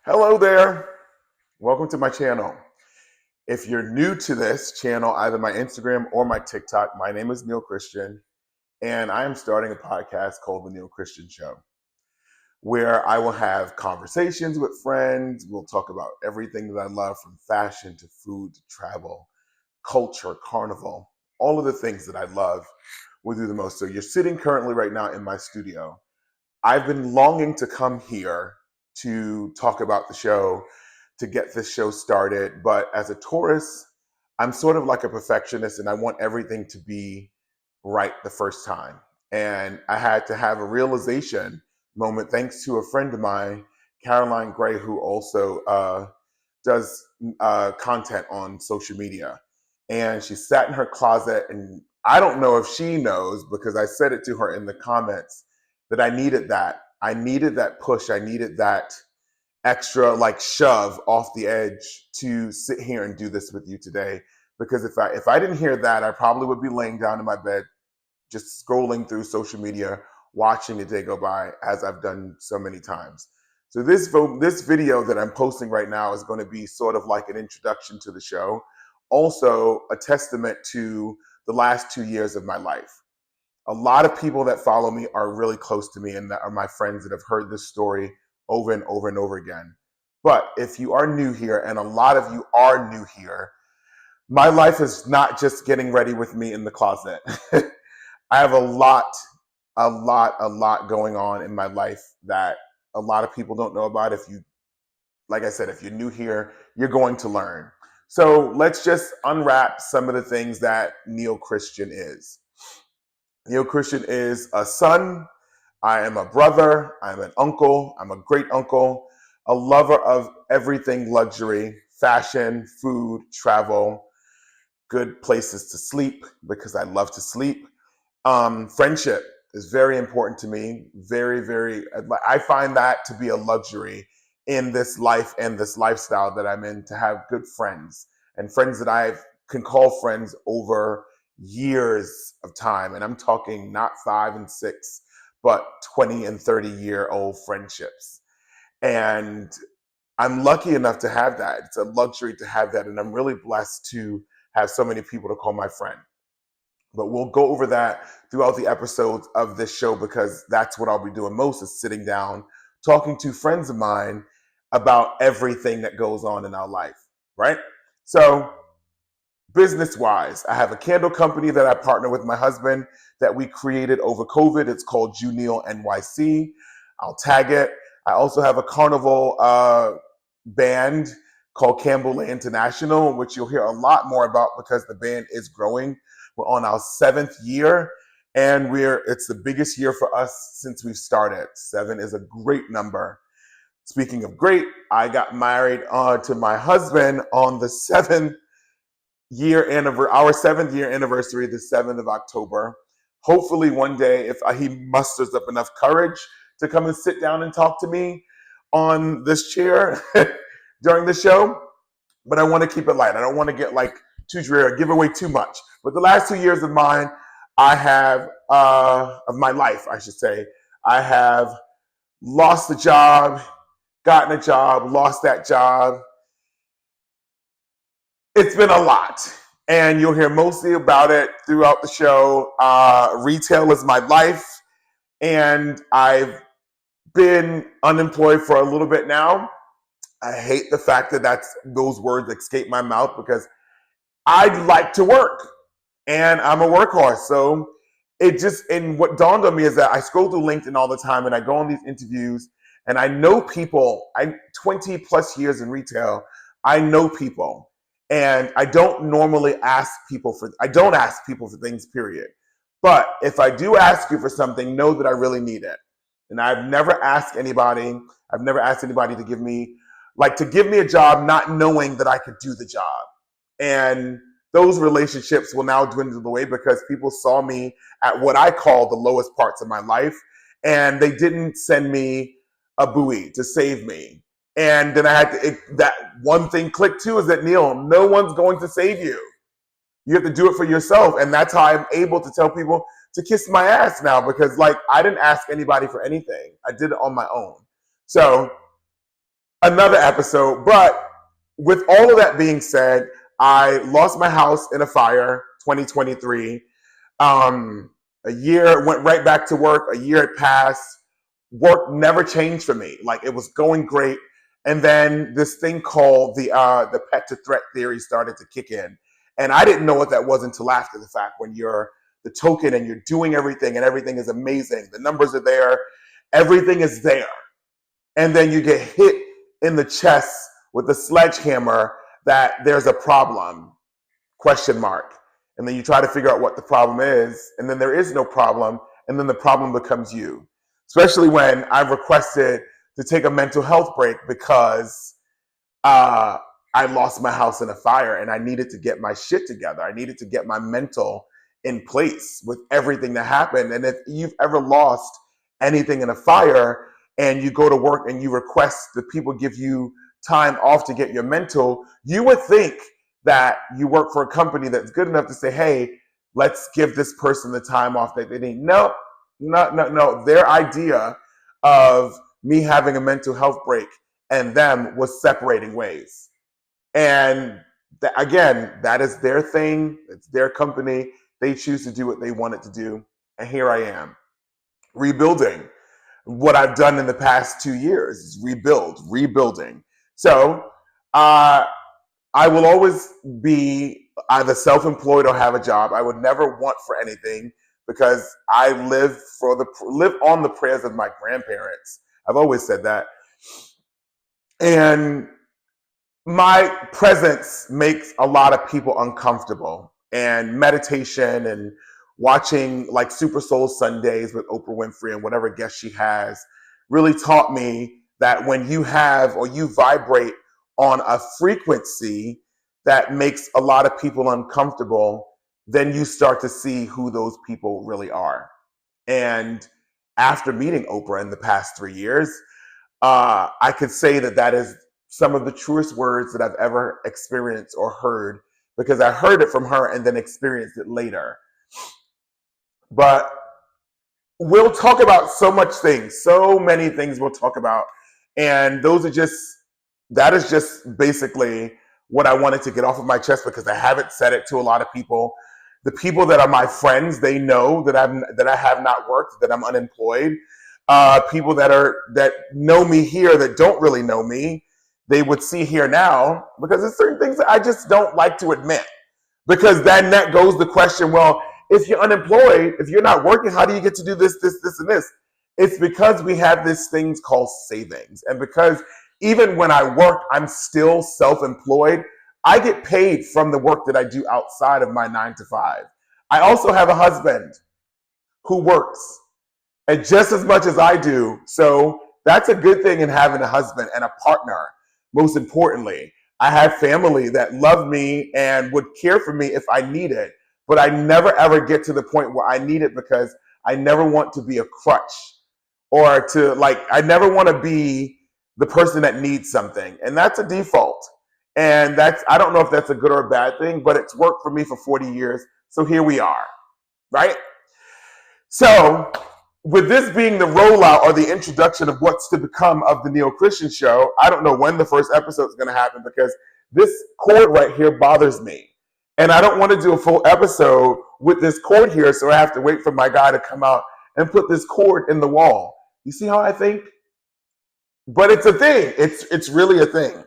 Hello there. Welcome to my channel. If you're new to this channel, either my Instagram or my TikTok, my name is Neil Christian, and I am starting a podcast called The Neil Christian Show, where I will have conversations with friends. We'll talk about everything that I love, from fashion to food to travel, culture, carnival, all of the things that I love. We'll do the most. So you're sitting currently right now in my studio. I've been longing to come here to talk about the show, to get this show started. But as a tourist, I'm sort of like a perfectionist and I want everything to be right the first time. And I had to have a realization moment thanks to a friend of mine, Caroline Gray, who also does content on social media. And she sat in her closet, and I don't know if she knows because I said it to her in the comments that I needed that. I needed that push. I needed that extra like shove off the edge to sit here and do this with you today. Because if I didn't hear that, I probably would be laying down in my bed, just scrolling through social media, watching the day go by, as I've done so many times. So this video that I'm posting right now is going to be sort of like an introduction to the show, also a testament to the last 2 years of my life. A lot of people that follow me are really close to me and that are my friends that have heard this story over and over and over again. But if you are new here, and a lot of you are new here, my life is not just getting ready with me in the closet. I have a lot going on in my life that a lot of people don't know about. Like I said, if you're new here, you're going to learn. So let's just unwrap some of the things that Neil Christian is. Neil Christian is a son. I am a brother. I'm an uncle. I'm a great uncle, a lover of everything luxury, fashion, food, travel, good places to sleep because I love to sleep. Friendship is very important to me. Very, very, I find that to be a luxury in this life and this lifestyle that I'm in, to have good friends and friends that I can call friends over years of time. And I'm talking not 5 and 6, but 20 and 30-year-old friendships. And I'm lucky enough to have that. It's a luxury to have that. And I'm really blessed to have so many people to call my friend. But we'll go over that throughout the episodes of this show, because that's what I'll be doing most, is sitting down, talking to friends of mine about everything that goes on in our life, right? So business-wise, I have a candle company that I partner with my husband that we created over COVID. It's called Junil NYC. I'll tag it. I also have a carnival band called Campbell International, which you'll hear a lot more about because the band is growing. We're on our 7th year, and it's the biggest year for us since we've started. 7 is a great number. Speaking of great, I got married to my husband on the 7th year anniversary, our 7th year anniversary, the 7th of October. Hopefully one day, if he musters up enough courage to come and sit down and talk to me on this chair during the show. But I want to keep it light. I don't want to get like too dreary, give away too much. But the last 2 years of mine, of my life, I should say, I have lost the job, gotten a job, lost that job. It's been a lot. And you'll hear mostly about it throughout the show. Retail is my life. And I've been unemployed for a little bit now. I hate the fact that those words escape my mouth, because I like to work and I'm a workhorse. So and what dawned on me is that I scroll through LinkedIn all the time and I go on these interviews, and I know people. 20 plus years in retail, I know people, and I don't ask people for things, period. But if I do ask you for something, know that I really need it. And I've never asked anybody to give me a job not knowing that I could do the job. And those relationships will now dwindle away because people saw me at what I call the lowest parts of my life, and they didn't send me a buoy to save me. And then that one thing clicked too, is that, Neil, no one's going to save you. You have to do it for yourself. And that's how I'm able to tell people to kiss my ass now, because I didn't ask anybody for anything. I did it on my own. So another episode. But with all of that being said, I lost my house in a fire 2023. um a year, went right back to work. A year had passed. Work never changed for me. Like, it was going great, and then this thing called the pet to threat theory started to kick in, and I didn't know what that was until after the fact. When you're the token and you're doing everything and everything is amazing, the numbers are there, everything is there, and then you get hit in the chest with a sledgehammer that there's a problem, question mark. And then you try to figure out what the problem is, and then there is no problem, and then the problem becomes you. Especially when I've requested to take a mental health break because uh, I lost my house in a fire and I needed to get my shit together. I needed to get my mental in place with everything that happened. And if you've ever lost anything in a fire and you go to work and you request that people give you time off to get your mental, you would think that you work for a company that's good enough to say, hey, let's give this person the time off that they need. No, no, no, no. Their idea of me having a mental health break and them was separating ways. And again, that is their thing. It's their company. They choose to do what they want it to do. And here I am, rebuilding. What I've done in the past 2 years is rebuilding. So uh, I will always be either self-employed or have a job. I would never want for anything because I live on the prayers of my grandparents. I've always said that. And my presence makes a lot of people uncomfortable. And meditation and watching like Super Soul Sundays with Oprah Winfrey and whatever guest she has really taught me that when you have or you vibrate on a frequency that makes a lot of people uncomfortable, then you start to see who those people really are. And after meeting Oprah in the past 3 years, I could say that that is some of the truest words that I've ever experienced or heard, because I heard it from her and then experienced it later. But we'll talk about so much things, so many things we'll talk about. And that is just basically what I wanted to get off of my chest, because I haven't said it to a lot of people. The people that are my friends, they know that I have not worked, that I'm unemployed. People that know me here that don't really know me, they would see here now, because there's certain things that I just don't like to admit. Because then that goes the question, well, if you're unemployed, if you're not working, how do you get to do this, and this? It's because we have these things called savings. And because even when I work, I'm still self-employed. I get paid from the work that I do outside of my 9 to 5. I also have a husband who works and just as much as I do. So that's a good thing in having a husband and a partner. Most importantly, I have family that love me and would care for me if I need it, but I never ever get to the point where I need it, because I never want to be a crutch, or to like, I never want to be the person that needs something. And that's a default. And I don't know if that's a good or a bad thing, but it's worked for me for 40 years. So here we are, right? So with this being the rollout or the introduction of what's to become of the Neo Christian Show, I don't know when the first episode is going to happen, because this cord right here bothers me. And I don't want to do a full episode with this cord here, so I have to wait for my guy to come out and put this cord in the wall. You see how I think? But it's a thing. It's really a thing.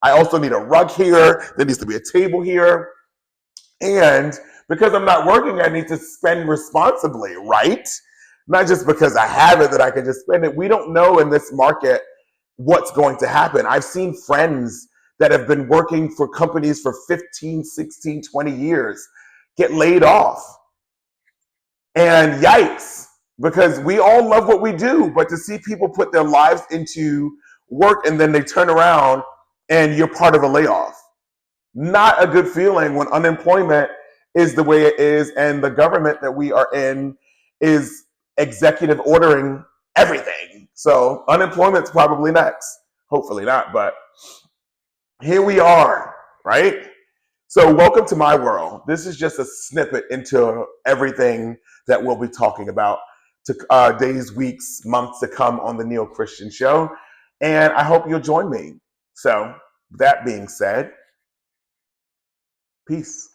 I also need a rug here. There needs to be a table here. And because I'm not working, I need to spend responsibly, right? Not just because I have it that I can just spend it. We don't know in this market what's going to happen. I've seen friends that have been working for companies for 15, 16, 20 years get laid off. And yikes, because we all love what we do, but to see people put their lives into work and then they turn around and you're part of a layoff. Not a good feeling when unemployment is the way it is and the government that we are in is executive ordering everything. So unemployment's probably next. Hopefully not, but here we are, right? So welcome to my world. This is just a snippet into everything that we'll be talking about to days, weeks, months to come on the Neo Christian Show. And I hope you'll join me. So, that being said, peace.